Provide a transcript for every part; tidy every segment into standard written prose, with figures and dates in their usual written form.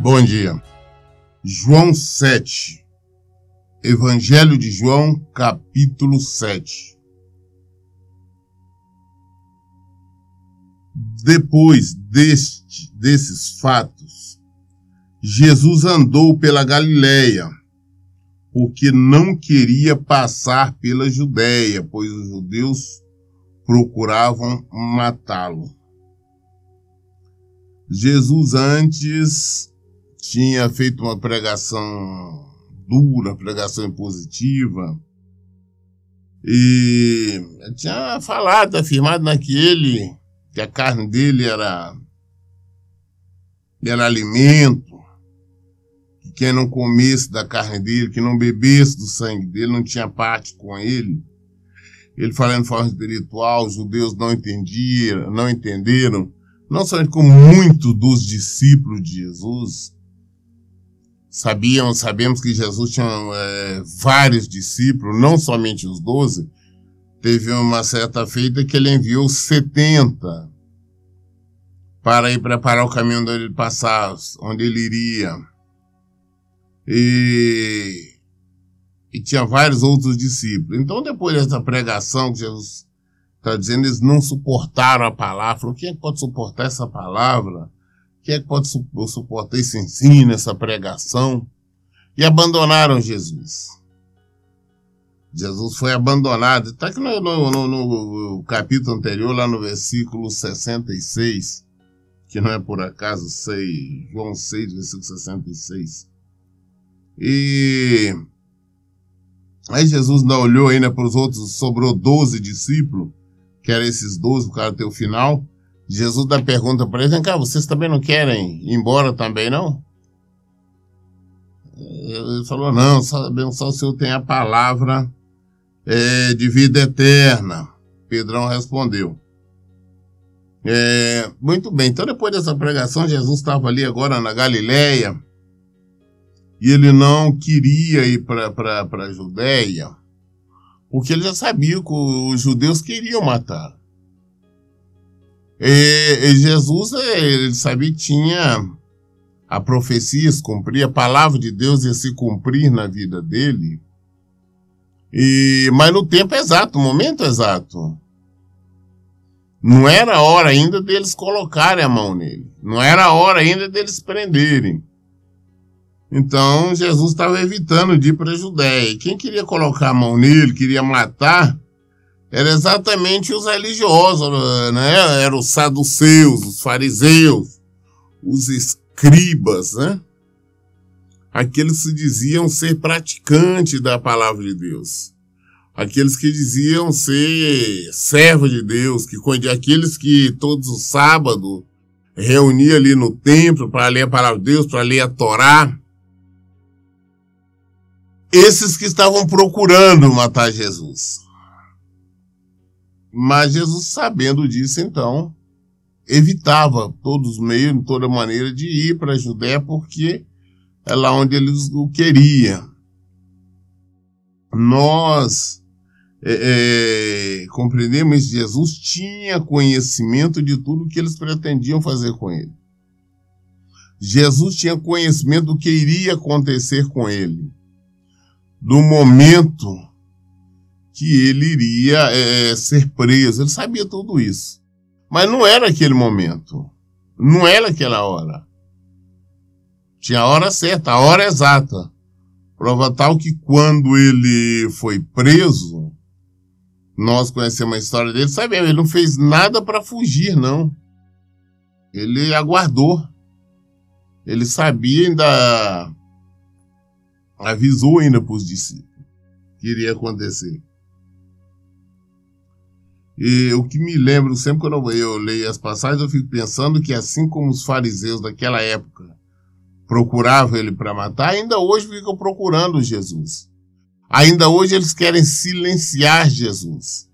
Bom dia. João 7. Evangelho de João, capítulo 7. Depois desses fatos, Jesus andou pela Galileia, porque não queria passar pela Judéia, pois os judeus procuravam matá-lo. Jesus antes tinha feito uma pregação dura, pregação impositiva, e tinha falado, afirmado naquele que a carne dele era alimento, que quem não comesse da carne dele, que não bebesse do sangue dele, não tinha parte com ele. Ele falando de forma espiritual, os judeus não entenderam, não somente como muitos dos discípulos de Jesus. Sabemos que Jesus tinha vários discípulos, não somente os 12. Teve uma certa feita que ele enviou 70 para ir preparar o caminho onde ele passasse, onde ele iria. E tinha vários outros discípulos. Então, depois dessa pregação que Jesus está dizendo, eles não suportaram a palavra. Falaram, quem é que pode suportar essa palavra? Quem é que pode suportar esse ensino, essa pregação? E abandonaram Jesus. Jesus foi abandonado. Está aqui no capítulo anterior, lá no versículo 66, que não é por acaso, João 6, versículo 66. E aí Jesus não olhou ainda para os outros, sobrou 12 discípulos, que eram esses 12, o cara até o final. Jesus dá pergunta para eles, vem cá, vocês também não querem ir embora também, não? Ele falou, não, sabemos só o Senhor tem a palavra de vida eterna. Pedrão respondeu. Muito bem, então depois dessa pregação, Jesus estava ali agora na Galileia, e ele não queria ir para a Judéia, porque ele já sabia que os judeus queriam matar. E Jesus, ele sabia que tinha a profecia se cumprir, a palavra de Deus ia se cumprir na vida dele, mas no tempo exato, no momento exato. Não era a hora ainda deles colocarem a mão nele, não era a hora ainda deles prenderem. Então Jesus estava evitando de ir para a Judéia. Quem queria colocar a mão nele, queria matar, era exatamente os religiosos, né? Eram os saduceus, os fariseus, os escribas, né? Aqueles que diziam ser praticantes da palavra de Deus. Aqueles que diziam ser servos de Deus, aqueles que todos os sábados reuniam ali no templo para ler a palavra de Deus, para ler a Torá. Esses que estavam procurando matar Jesus. Mas Jesus, sabendo disso, então, evitava todos os meios, de toda maneira, de ir para a Judéia, porque é lá onde eles o queriam. Nós compreendemos que Jesus tinha conhecimento de tudo que eles pretendiam fazer com ele. Jesus tinha conhecimento do que iria acontecer com ele, do momento que ele iria ser preso. Ele sabia tudo isso. Mas não era aquele momento. Não era aquela hora. Tinha a hora certa, a hora exata. Prova tal que quando ele foi preso, nós conhecemos a história dele, sabemos, ele não fez nada para fugir, não. Ele aguardou. Ele sabia, ainda avisou ainda para os discípulos que iria acontecer. E o que me lembro, sempre quando eu leio as passagens, eu fico pensando que assim como os fariseus daquela época procuravam ele para matar, ainda hoje ficam procurando Jesus. Ainda hoje eles querem silenciar Jesus.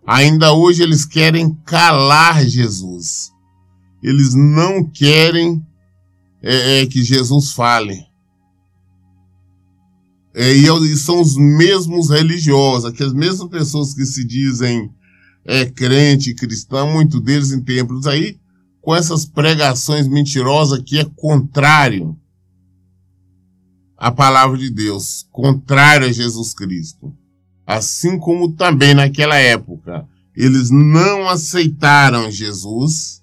Ainda hoje eles querem calar Jesus. Eles não querem que Jesus fale. E são os mesmos religiosos, aquelas mesmas pessoas que se dizem crente, cristão, muitos deles em templos aí, com essas pregações mentirosas que é contrário à palavra de Deus, contrário a Jesus Cristo. Assim como também naquela época eles não aceitaram Jesus,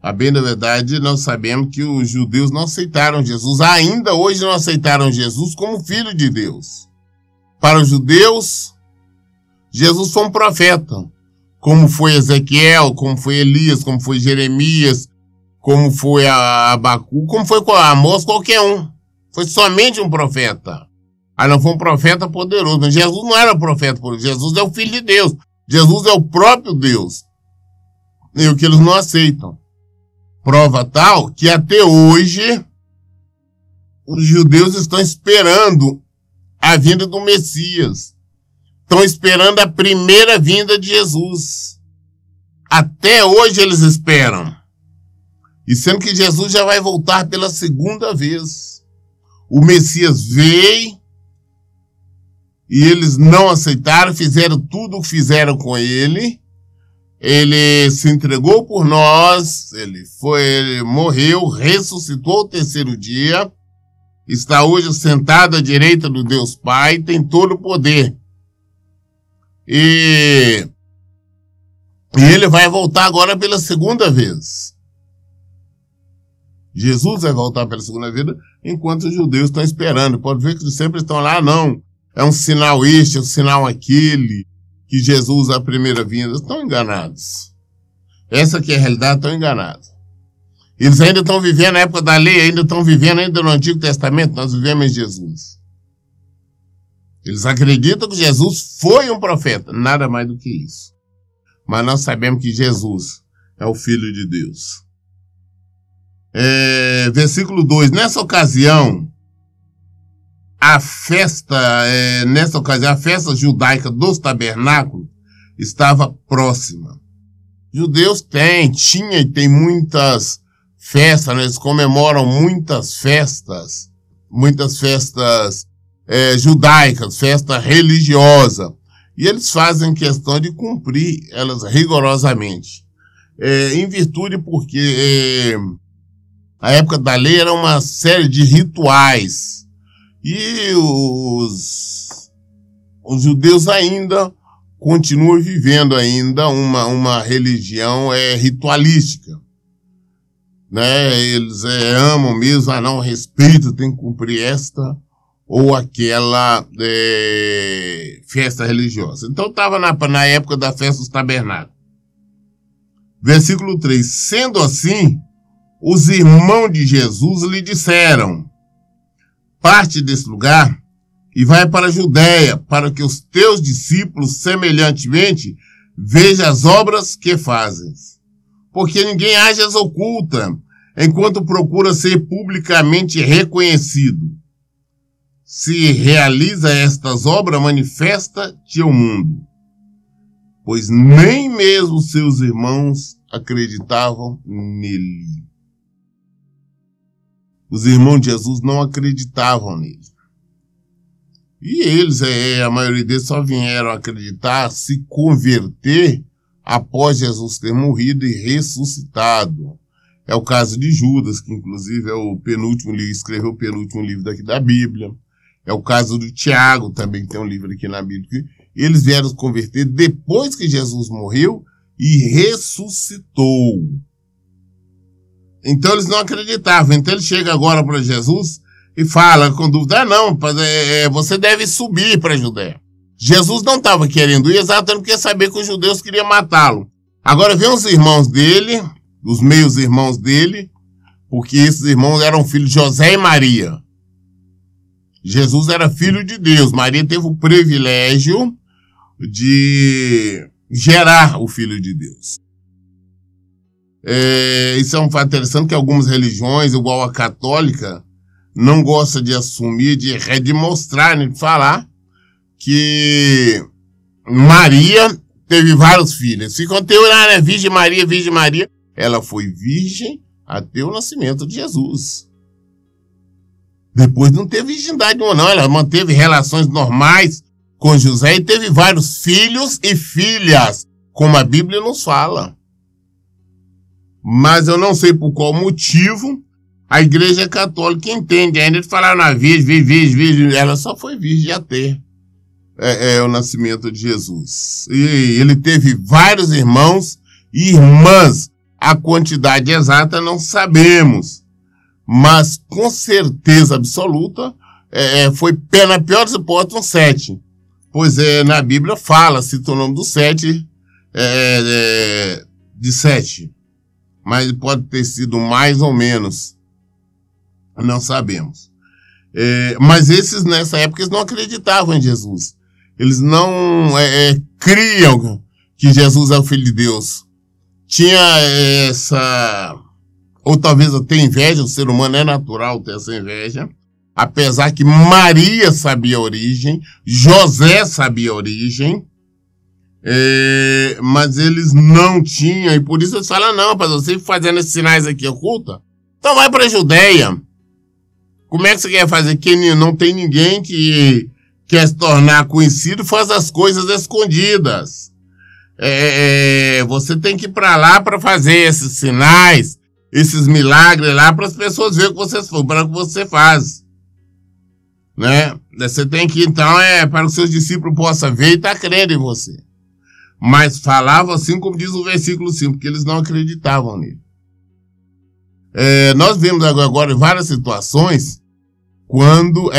a bem da verdade, nós sabemos que os judeus não aceitaram Jesus, ainda hoje não aceitaram Jesus como filho de Deus. Para os judeus, Jesus foi um profeta, como foi Ezequiel, como foi Elias, como foi Jeremias, como foi Abacu, como foi Amós, qualquer um. Foi somente um profeta. Não foi um profeta poderoso, mas Jesus não era profeta poderoso, Jesus é o Filho de Deus, Jesus é o próprio Deus. E o que eles não aceitam. Prova tal que até hoje os judeus estão esperando a vinda do Messias. Estão esperando a primeira vinda de Jesus. Até hoje eles esperam. E sendo que Jesus já vai voltar pela segunda vez. O Messias veio e eles não aceitaram, fizeram tudo o que fizeram com ele. Ele se entregou por nós, ele morreu, ressuscitou ao terceiro dia, está hoje sentado à direita do Deus Pai, tem todo o poder. E ele vai voltar agora pela segunda vez. Jesus vai voltar pela segunda vez, enquanto os judeus estão esperando. Pode ver que eles sempre estão lá, não. É um sinal este, é um sinal aquele, que Jesus, a primeira vinda, estão enganados. Essa que é a realidade, estão enganados. Eles ainda estão vivendo na época da lei, ainda estão vivendo ainda no Antigo Testamento, nós vivemos em Jesus. Eles acreditam que Jesus foi um profeta, nada mais do que isso. Mas nós sabemos que Jesus é o Filho de Deus. Versículo 2, nessa ocasião, a festa judaica dos tabernáculos estava próxima. Judeus tinha e tem muitas festas, né? Eles comemoram muitas festas judaicas, festa religiosa. E eles fazem questão de cumprir elas rigorosamente. Em virtude porque a época da lei era uma série de rituais. E os judeus ainda continuam vivendo ainda uma religião ritualística. Né? Eles amam mesmo, não, respeito, tem que cumprir esta ou aquela festa religiosa. Então estava na época da festa dos tabernáculos. Versículo 3. Sendo assim, os irmãos de Jesus lhe disseram: parte desse lugar e vai para a Judéia, para que os teus discípulos, semelhantemente, vejam as obras que fazes. Porque ninguém age às ocultas, enquanto procura ser publicamente reconhecido. Se realiza estas obras, manifesta-te ao mundo. Pois nem mesmo seus irmãos acreditavam nele. Os irmãos de Jesus não acreditavam nele. E eles, a maioria deles, só vieram acreditar, se converter após Jesus ter morrido e ressuscitado. É o caso de Judas, que inclusive é o penúltimo livro, escreveu o penúltimo livro daqui da Bíblia. É o caso do Tiago, também que tem um livro aqui na Bíblia. Eles vieram se converter depois que Jesus morreu e ressuscitou. Então eles não acreditavam. Então ele chega agora para Jesus e fala com dúvida: não, você deve subir para a Judéia. Jesus não estava querendo ir exatamente porque sabia que os judeus queriam matá-lo. Agora vem os irmãos dele, os meios irmãos dele, porque esses irmãos eram filhos de José e Maria. Jesus era filho de Deus. Maria teve o privilégio de gerar o Filho de Deus. Isso é um fato interessante que algumas religiões, igual a católica, não gostam de assumir, de mostrar, de falar que Maria teve vários filhos. Ficam teorando, Virgem Maria, Virgem Maria. Ela foi virgem até o nascimento de Jesus. Depois não teve virgindade nenhuma, não. Ela manteve relações normais com José e teve vários filhos e filhas, como a Bíblia nos fala. Mas eu não sei por qual motivo a Igreja Católica entende. Ainda eles falaram na virgem, ela só foi virgem até o nascimento de Jesus. E ele teve vários irmãos e irmãs. A quantidade exata não sabemos, mas com certeza absoluta foi, na pior das hipóteses, um 7. Pois na Bíblia fala, cita o nome do 7, de 7. Mas pode ter sido mais ou menos. Não sabemos. Mas esses, nessa época, eles não acreditavam em Jesus. Eles não criam que Jesus é o Filho de Deus. Tinha essa... Ou talvez até inveja, o ser humano é natural ter essa inveja. Apesar que Maria sabia a origem, José sabia a origem, mas eles não tinham, e por isso eles falam, não, rapaz, você fazendo esses sinais aqui oculta, então vai para a Judeia. Como é que você quer fazer? Que não tem ninguém que quer se tornar conhecido, faz as coisas escondidas. Você tem que ir para lá para fazer esses sinais, esses milagres lá, para as pessoas verem o que você faz. Né? Você tem que, então, para que os seus discípulos possam ver e estar crendo em você. Mas falava assim, como diz o versículo 5, porque eles não acreditavam nele. Nós vimos agora várias situações quando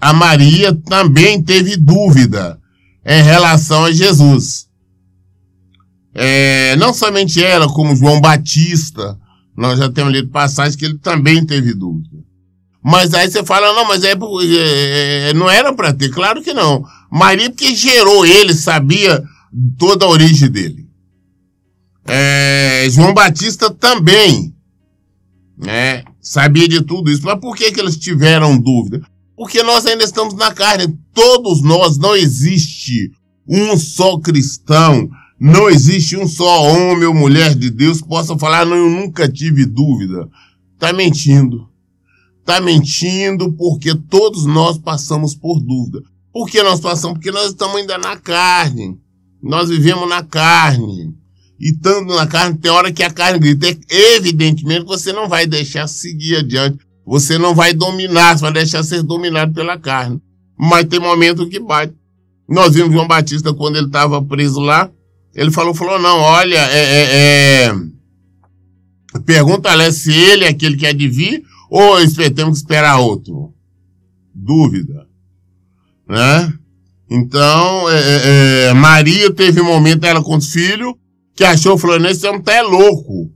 a Maria também teve dúvida em relação a Jesus. Não somente ela, como João Batista, nós já temos lido passagem que ele também teve dúvida. Mas aí você fala, não, mas não era para ter, claro que não. Maria, porque gerou ele, sabia toda a origem dele. João Batista também, né, sabia de tudo isso. Mas por que eles tiveram dúvida? Porque nós ainda estamos na carne. Todos nós, não existe um só cristão, não existe um só homem ou mulher de Deus que possa falar, não, eu nunca tive dúvida. Está mentindo. Está mentindo porque todos nós passamos por dúvida. Por que nós passamos? Porque nós estamos ainda na carne. Nós vivemos na carne. E estando na carne, tem hora que a carne grita. Evidentemente, você não vai deixar seguir adiante. Você não vai dominar, você vai deixar ser dominado pela carne. Mas tem momento que bate. Nós vimos João Batista, quando ele estava preso lá, ele falou, não, olha, pergunta-lhe se ele é aquele que há de vir, ou temos que esperar outro? Dúvida. Né? Então, Maria teve um momento, ela com os filhos, que achou, falou, esse homem tá louco.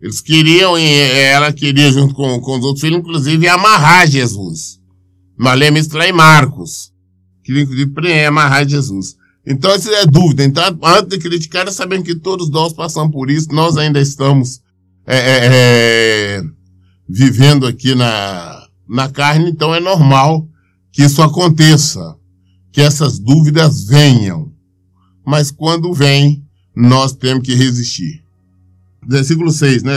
Eles queriam, ela queria, junto com os outros filhos, inclusive, amarrar Jesus. Nós lemos isso lá em Marcos. Queria, inclusive, amarrar Jesus. Então, isso é dúvida. Então, antes de criticar, sabendo que todos nós passamos por isso, nós ainda estamos vivendo aqui na carne, então é normal que isso aconteça, que essas dúvidas venham. Mas quando vem, nós temos que resistir. Versículo 6, né?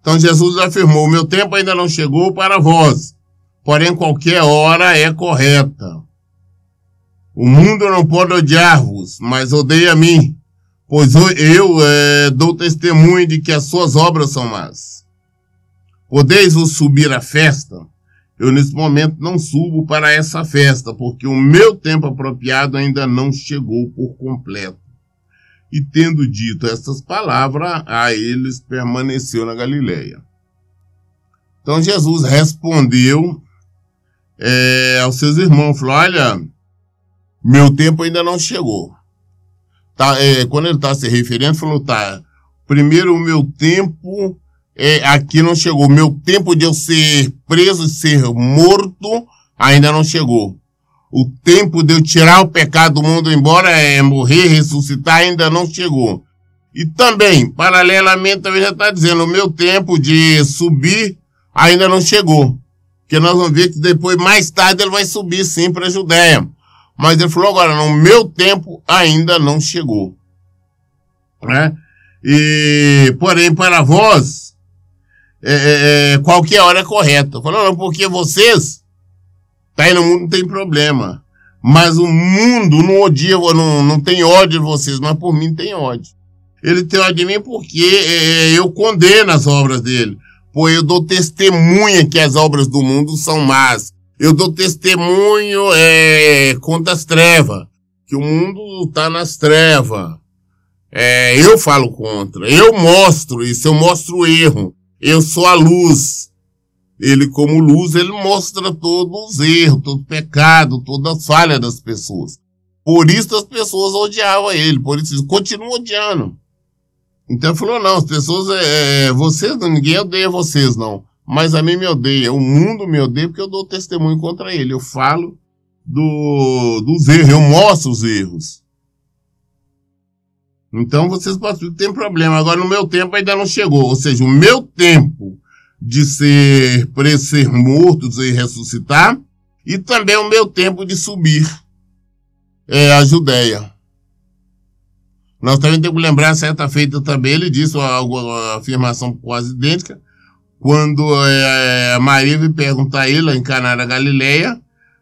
Então Jesus afirmou, o meu tempo ainda não chegou para vós, porém qualquer hora é correta. O mundo não pode odiar-vos, mas odeia a mim, pois eu dou testemunho de que as suas obras são más. Podeis-vos subir à festa? Eu, nesse momento, não subo para essa festa, porque o meu tempo apropriado ainda não chegou por completo. E tendo dito essas palavras, a eles permaneceu na Galileia. Então Jesus respondeu aos seus irmãos, falou, olha, meu tempo ainda não chegou. Quando ele está se referindo, falou, primeiro o meu tempo aqui não chegou. Meu tempo de eu ser preso e ser morto ainda não chegou. O tempo de eu tirar o pecado do mundo, embora morrer, ressuscitar, ainda não chegou. E também, paralelamente, também já está dizendo, o meu tempo de subir ainda não chegou. Porque nós vamos ver que depois, mais tarde, ele vai subir sim para a Judéia. Mas ele falou agora, não, o meu tempo ainda não chegou. Né? Porém, para vós, qualquer hora é correta. Falou, não, porque vocês, tá aí no mundo, não tem problema. Mas o mundo não odia, não tem ódio de vocês, mas por mim tem ódio. Ele tem ódio de mim porque eu condeno as obras dele. Pois eu dou testemunha que as obras do mundo são más. Eu dou testemunho contra as trevas. Que o mundo está nas trevas. Eu falo contra. Eu mostro isso, eu mostro o erro. Eu sou a luz. Ele, como luz, ele mostra todos os erros, todo o pecado, toda a falha das pessoas. Por isso as pessoas odiavam ele, por isso eles continuam odiando. Então ele falou, não, as pessoas, vocês, ninguém odeia vocês, não. Mas a mim me odeia, o mundo me odeia porque eu dou testemunho contra ele. Eu falo dos erros, eu mostro os erros. Então vocês podem ter problema. Agora no meu tempo ainda não chegou, ou seja, o meu tempo de ser morto, de ressuscitar, e também o meu tempo de subir a Judéia. Nós também temos que lembrar, certa feita também, ele disse uma afirmação quase idêntica, quando a Maria veio perguntar a ele, em Caná da Galileia,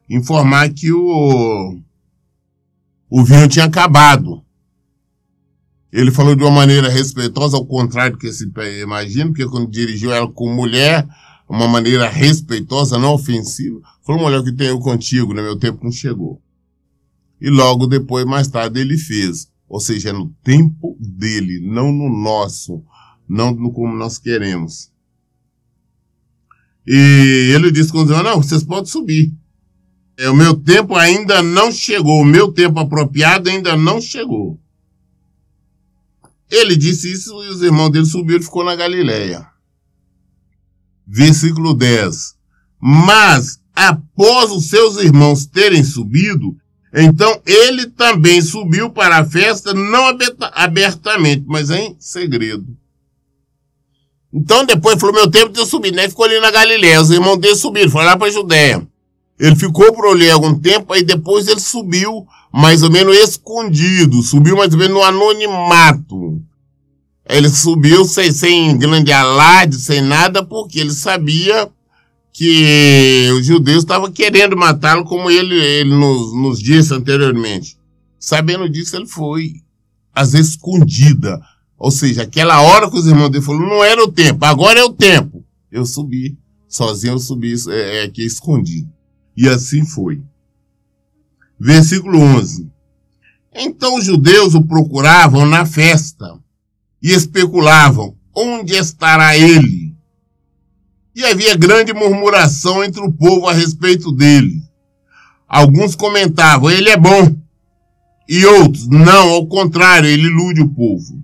informar que o vinho tinha acabado. Ele falou de uma maneira respeitosa, ao contrário do que se imagina, porque quando dirigiu ela como mulher, uma maneira respeitosa, não ofensiva, falou, mulher, que tenho contigo, no meu tempo não chegou. E logo depois, mais tarde, ele fez. Ou seja, no tempo dele, não no nosso, não no como nós queremos. E ele disse com os irmãos, não, vocês podem subir. O meu tempo ainda não chegou, o meu tempo apropriado ainda não chegou. Ele disse isso e os irmãos dele subiram e ficou na Galileia. Versículo 10. Mas, após os seus irmãos terem subido, então ele também subiu para a festa, não abertamente, mas em segredo. Então depois falou, meu tempo de eu subir, né? Ele ficou ali na Galileia, os irmãos dele subiram, foram lá para a Judéia. Ele ficou por ali algum tempo, aí depois ele subiu mais ou menos escondido, subiu mais ou menos no anonimato. Ele subiu sem grande alarde, sem nada, porque ele sabia que os judeus estavam querendo matá-lo, como ele nos disse anteriormente. Sabendo disso, ele foi às escondidas. Ou seja, aquela hora que os irmãos dele falaram, não era o tempo, agora é o tempo. Eu subi, sozinho eu subi aqui escondido. E assim foi. Versículo 11. Então os judeus o procuravam na festa e especulavam, onde estará ele? E havia grande murmuração entre o povo a respeito dele. Alguns comentavam, ele é bom. E outros, não, ao contrário, ele ilude o povo.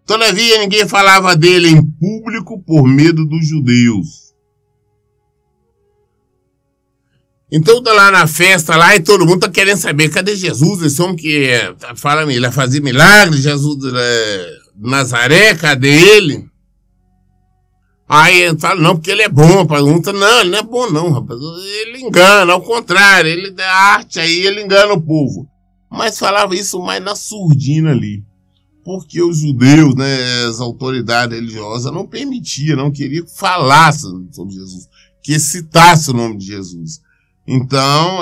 Todavia, ninguém falava dele em público por medo dos judeus. Então tá lá na festa lá e todo mundo tá querendo saber, cadê Jesus, esse homem que fala, ele fazia milagres, Jesus de Nazaré, cadê ele? Aí ele fala, não, porque ele é bom, pergunta, não, ele não é bom não, rapaz, ele engana, ao contrário, ele dá arte aí, ele engana o povo. Mas falava isso mais na surdina ali, porque os judeus, né, as autoridades religiosas não permitiam, não queriam que falasse sobre Jesus, que citasse o nome de Jesus. Então,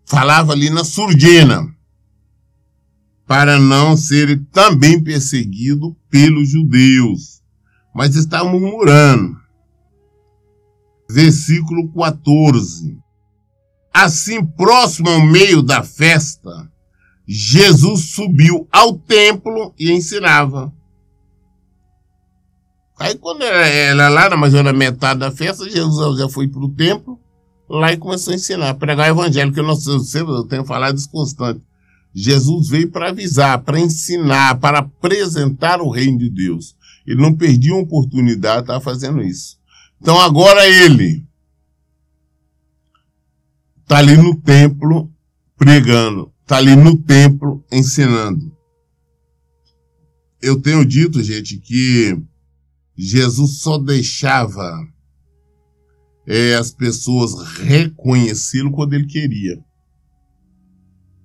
falava ali na surdina, para não ser também perseguido pelos judeus. Mas estavam murmurando. Versículo 14. Assim, próximo ao meio da festa, Jesus subiu ao templo e ensinava. Aí quando era lá na mais ou menos metade da festa, Jesus já foi para o templo, lá e começou a ensinar, pregar o evangelho, que eu tenho falado isso constante. Jesus veio para avisar, para ensinar, para apresentar o reino de Deus. Ele não perdia uma oportunidade de estar fazendo isso. Então agora ele está ali no templo pregando, está ali no templo ensinando. Eu tenho dito, gente, que Jesus só deixava as pessoas reconhecê-lo quando ele queria.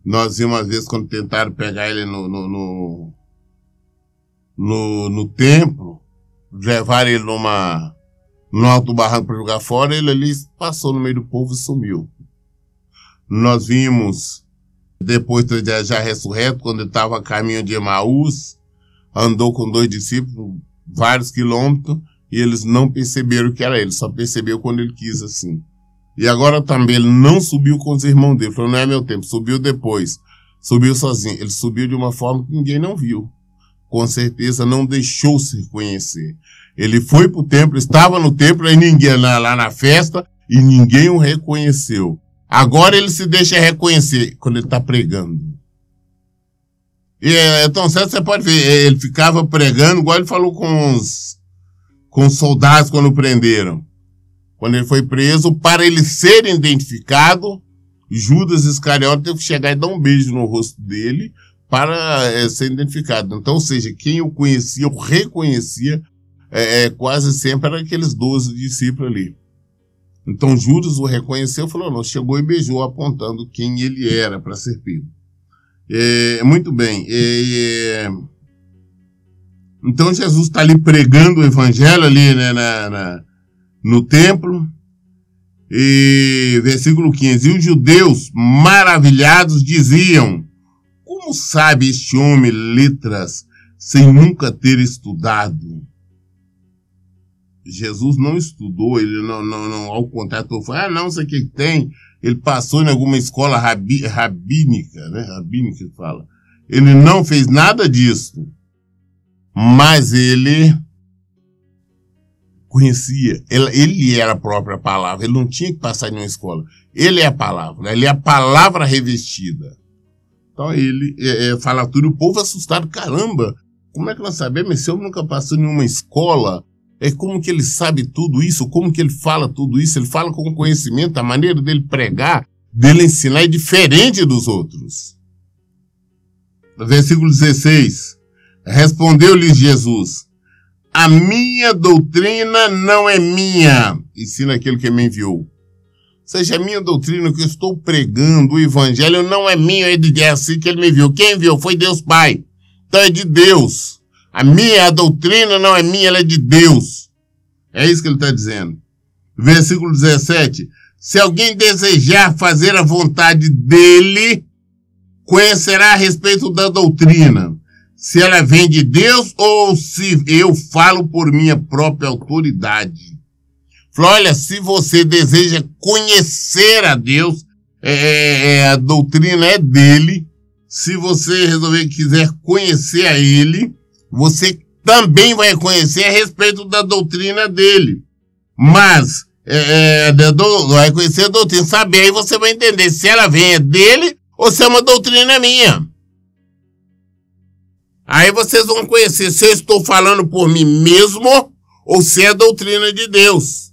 Nós vimos uma vez quando tentaram pegar ele no templo, levaram ele no alto do barranco para jogar fora, ele ali passou no meio do povo e sumiu. Nós vimos, depois de já ressurreto, quando ele estava a caminho de Emaús, andou com 2 discípulos, vários quilômetros, e eles não perceberam que era ele, só percebeu quando ele quis assim. E agora também, ele não subiu com os irmãos dele, falou, não é meu tempo, subiu depois, subiu sozinho. Ele subiu de uma forma que ninguém não viu. Com certeza não deixou se reconhecer. Ele foi pro templo, estava no templo, aí ninguém lá na festa, e ninguém o reconheceu. Agora ele se deixa reconhecer quando ele está pregando. E então, certo, você pode ver, ele ficava pregando, igual ele falou com os soldados quando o prenderam. Quando ele foi preso, para ele ser identificado, Judas Iscariote teve que chegar e dar um beijo no rosto dele para ser identificado. Então, ou seja, quem o conhecia, o reconhecia, quase sempre era aqueles 12 discípulos ali. Então Judas o reconheceu e falou, não, chegou e beijou, apontando quem ele era para ser pego. Muito bem. Então Jesus está ali pregando o evangelho ali, né, no templo. E versículo 15. E os judeus maravilhados diziam, como sabe este homem letras sem nunca ter estudado? Jesus não estudou, ele não ao contrário, falou, não sei o que tem. Ele passou em alguma escola rabínica, né? Rabínica que fala. Ele não fez nada disso, mas ele conhecia. Ele era a própria palavra, ele não tinha que passar em uma escola. Ele é a palavra, ele é a palavra revestida. Então ele fala tudo, o povo assustado, caramba, como é que nós sabemos? Esse homem nunca passou em uma escola. Como que ele sabe tudo isso? Como que ele fala tudo isso? Ele fala com conhecimento, a maneira dele pregar, dele ensinar é diferente dos outros. Versículo 16. Respondeu-lhes Jesus, a minha doutrina não é minha, ensina aquele que me enviou. Ou seja, a minha doutrina que eu estou pregando, o evangelho não é minha, é assim que ele me enviou. Quem enviou foi Deus Pai. Então é de Deus. A doutrina não é minha, ela é de Deus. É isso que ele está dizendo. Versículo 17. Se alguém desejar fazer a vontade dele, conhecerá a respeito da doutrina, se ela vem de Deus ou se eu falo por minha própria autoridade. Falou, olha, se você deseja conhecer a Deus, a doutrina é dele. Se você quiser conhecer a ele, você também vai conhecer a respeito da doutrina dele. Mas, vai conhecer a doutrina, saber, aí você vai entender se ela vem dele ou se é uma doutrina minha. Aí vocês vão conhecer se eu estou falando por mim mesmo ou se é a doutrina de Deus.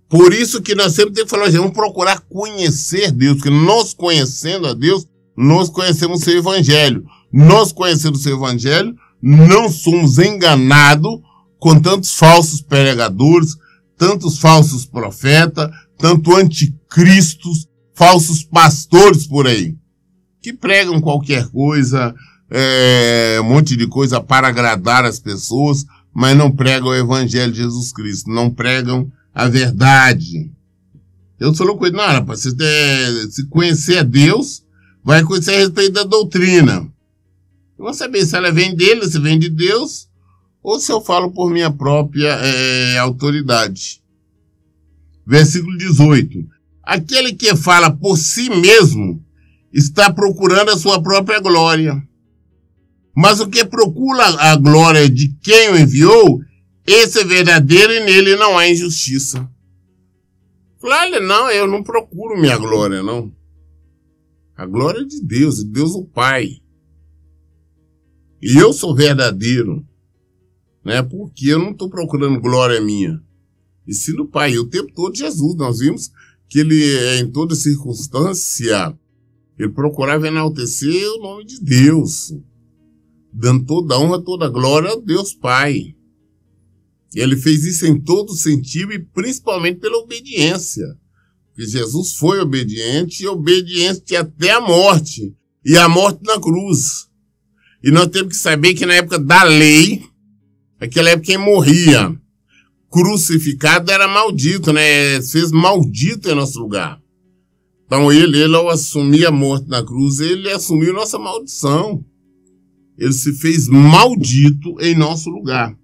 Por isso que nós sempre temos que falar, vamos procurar conhecer Deus, porque nós conhecendo a Deus, nós conhecemos o seu evangelho. Nós conhecendo o seu evangelho, não somos enganados com tantos falsos pregadores, tantos falsos profetas, tanto anticristos, falsos pastores por aí, que pregam qualquer coisa, um monte de coisa para agradar as pessoas, mas não pregam o evangelho de Jesus Cristo, não pregam a verdade. Deus falou com ele, não, rapaz, se conhecer a Deus, vai conhecer a respeito da doutrina. Eu vou saber se ela vem dele, se vem de Deus, ou se eu falo por minha própria autoridade. Versículo 18. Aquele que fala por si mesmo está procurando a sua própria glória. Mas o que procura a glória de quem o enviou, esse é verdadeiro e nele não há injustiça. Olha, não, eu não procuro minha glória, não. A glória é de Deus o Pai. E eu sou verdadeiro, né? Porque eu não estou procurando glória minha. E sim do Pai. E o tempo todo Jesus, nós vimos que ele, em toda circunstância, ele procurava enaltecer o nome de Deus, dando toda a honra, toda a glória ao Deus Pai. E ele fez isso em todo sentido e principalmente pela obediência. Porque Jesus foi obediente e obediente até a morte. E a morte na cruz. E nós temos que saber que na época da lei, naquela época quem morria crucificado era maldito, né? Fez maldito em nosso lugar. Então ele ao assumir a morte na cruz, ele assumiu nossa maldição. Ele se fez maldito em nosso lugar.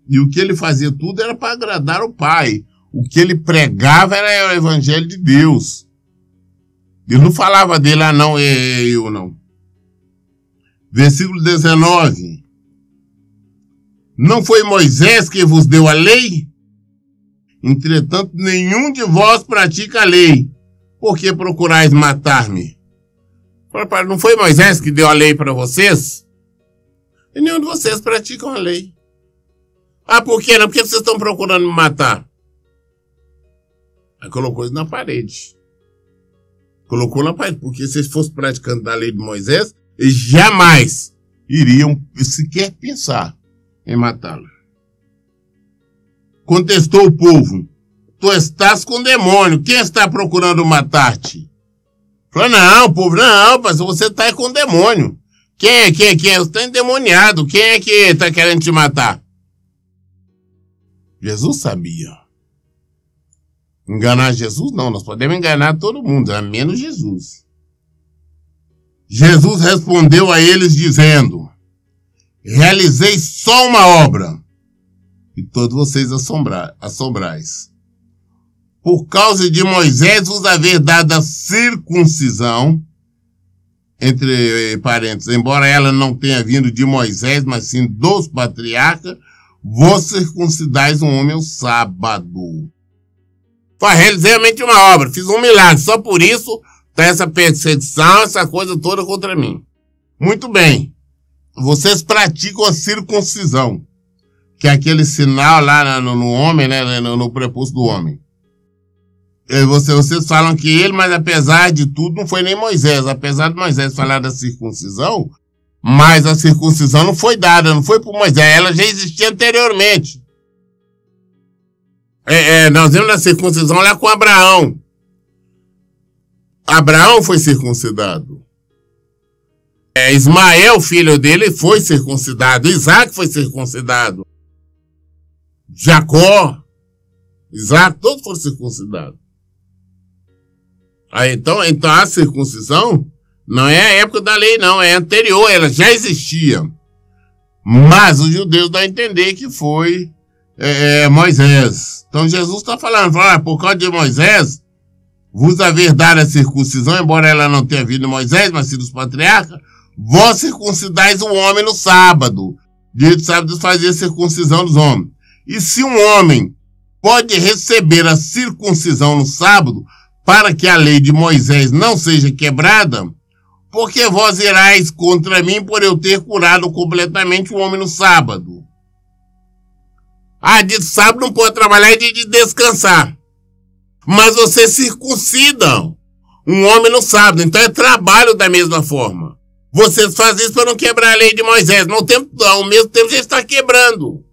E o que ele fazia tudo era para agradar o Pai. O que ele pregava era o evangelho de Deus. Ele não falava dele, não, eu não. Versículo 19. Não foi Moisés que vos deu a lei? Entretanto, nenhum de vós pratica a lei. Por que procurais matar-me? Não foi Moisés que deu a lei para vocês? E nenhum de vocês praticam a lei. Ah, por quê? Não, por que vocês estão procurando me matar? Aí colocou isso na parede. Colocou na parede, porque se eles fossem praticando a lei de Moisés, eles jamais iriam sequer pensar em matá-lo. Contestou o povo: tu estás com demônio, quem está procurando matar-te? Falou: não, povo, não, mas você está com demônio. Quem é? Você está endemoniado, quem é que está querendo te matar? Jesus sabia. Enganar Jesus? Não, nós podemos enganar todo mundo, a menos Jesus. Jesus respondeu a eles dizendo: realizei só uma obra, e todos vocês assombrais. Por causa de Moisés vos haver dado a circuncisão, entre parênteses, embora ela não tenha vindo de Moisés, mas sim dos patriarcas, vos circuncidais um homem ao sábado. Realizei realmente uma obra, fiz um milagre, só por isso tá essa perseguição, essa coisa toda contra mim. Muito bem, vocês praticam a circuncisão, que é aquele sinal lá no homem, né, no prepúcio do homem. Vocês falam que ele, mas apesar de tudo, não foi nem Moisés. Apesar de Moisés falar da circuncisão, mas a circuncisão não foi dada, não foi por Moisés, ela já existia anteriormente. Nós vimos a circuncisão lá com Abraão. Abraão foi circuncidado. Ismael, filho dele, foi circuncidado. Isaac foi circuncidado. Jacó, Isaac, todos foram circuncidados. Então a circuncisão não é a época da lei, não. É anterior, ela já existia. Mas os judeus dão a entender que foi Moisés. Então Jesus está falando, por causa de Moisés, vos haver dado a circuncisão, embora ela não tenha vindo de Moisés, mas sim dos patriarcas, vós circuncidais um homem no sábado. Dia de sábado fazia a circuncisão dos homens. E se um homem pode receber a circuncisão no sábado, para que a lei de Moisés não seja quebrada, porque vós irais contra mim por eu ter curado completamente o homem no sábado. Dia de sábado não pode trabalhar, é dia de descansar. Mas vocês circuncidam um homem no sábado, então é trabalho da mesma forma. Vocês fazem isso para não quebrar a lei de Moisés, mas ao mesmo tempo já está quebrando.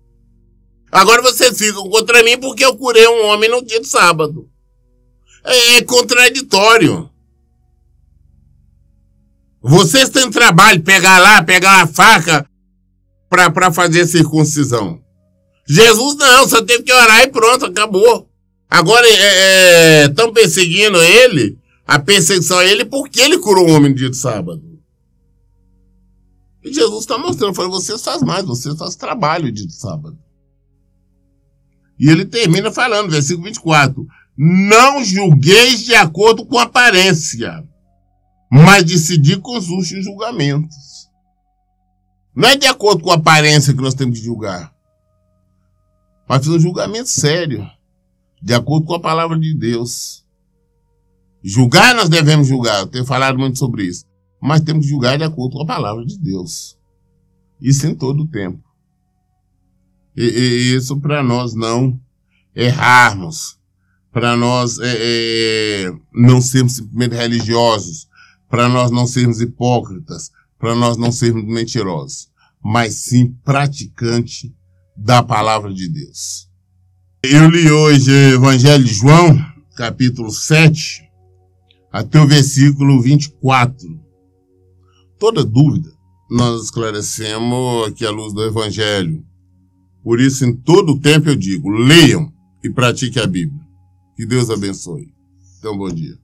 Agora vocês ficam contra mim porque eu curei um homem no dia de sábado. É contraditório. Vocês têm trabalho, pegar uma faca para fazer circuncisão. Jesus não, só teve que orar e pronto, acabou. Agora estão perseguindo ele, a perseguição a ele, porque ele curou um homem no dia de sábado. E Jesus está mostrando, vocês fazem mais, vocês fazem trabalho no dia de sábado. E ele termina falando, versículo 24, não julgueis de acordo com a aparência, mas decidi com os justos julgamentos. Não é de acordo com a aparência que nós temos que julgar, mas fazer um julgamento sério, de acordo com a palavra de Deus. Julgar, nós devemos julgar, eu tenho falado muito sobre isso, mas temos que julgar de acordo com a palavra de Deus. Isso em todo o tempo. E isso para nós não errarmos, para nós não sermos simplesmente religiosos, para nós não sermos hipócritas, para nós não sermos mentirosos, mas sim praticante da palavra de Deus. Eu li hoje o Evangelho de João, capítulo 7, até o versículo 24. Toda dúvida nós esclarecemos aqui à luz do Evangelho. Por isso, em todo o tempo eu digo, leiam e pratiquem a Bíblia. Que Deus abençoe. Então, bom dia.